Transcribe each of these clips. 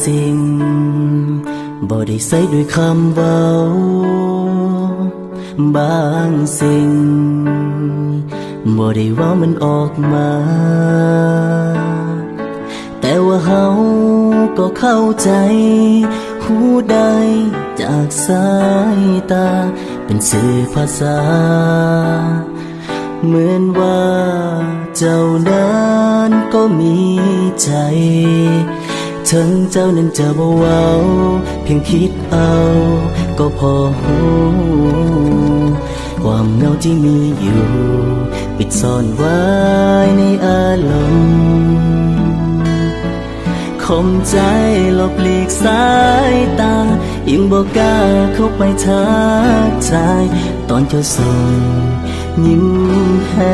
สิ่งบ่ได้ใส่ด้วยคำเว้าบางสิ่งบ่ได้ว่ามันออกมาแต่ว่าเฮาก็เข้าใจหูได้จากสายตาเป็นสื่อภาษาเหมือนว่าเจ้านั้นก็มีใจถึงเจ้านั้นจะบ่เว้าเพียงคิดเอาก็พอหูความเหงาที่มีอยู่ปิดซ่อนไว้ในอารมณ์ข่มใจหลบหลีกสายตายิ่งบอกกล้าเข้าไปทักทายตอนเธอส่งยิ้มให้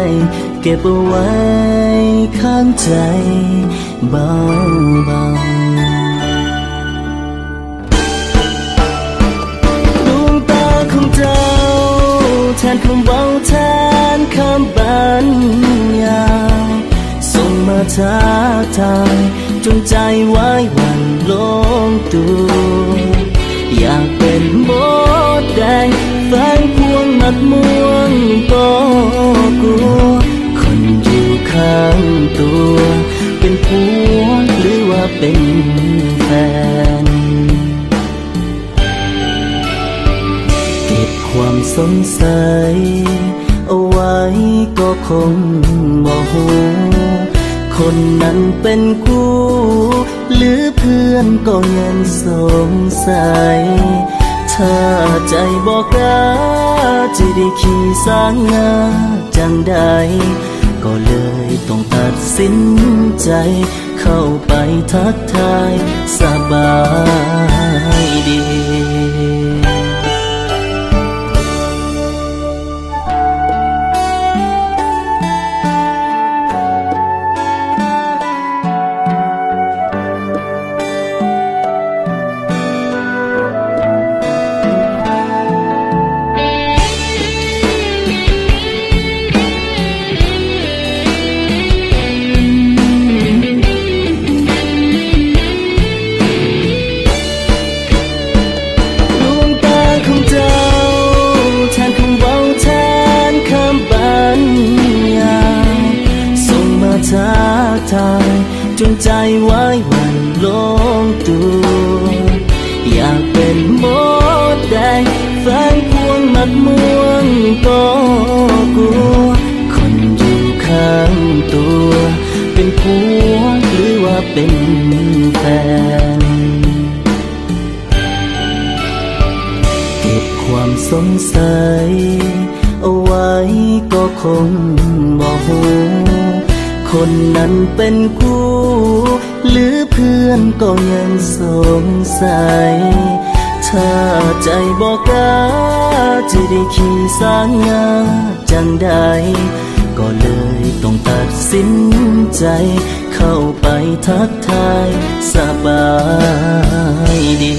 เก็บเอาไว้ข้างใจเบาดวงตาของเจ้าแทนคำเว้าแทนคำบรรยายส่งมาทักทายจนใจไว้วันลงตัวอยากเป็นมดแดงแฝงพวงมัดม่วงก็กลัวคนอยู่ข้างตัวเป็นผัวหรือว่าเป็นแฟนเก็บความสงสัยเอาไว้ก็คงบ่ฮู้คนนั้นเป็นกูหรือเพื่อนก็ยังสงสัยถ้าใจบอกรักจะได้ขี่สร้างงาจังใดก็เลยต้องตัดสินใจเข้าไปทักทายสบายดีจนใจไว้วันลงตัวอยากเป็นมดแดงแฝงพวงมัดม่วงก็กลัวคนอยู่ข้างตัวเป็นผัวหรือว่าเป็นแฟนเก็บความสงสัยเอาไว้ก็คงบ่ฮู้คนนั้นเป็นกูหรือเพื่อนก็ยังสงสัยถ้าใจบอกกล้าจะได้ขี่สร้างงาจังใดก็เลยต้องตัดสินใจเข้าไปทักทายสบายดี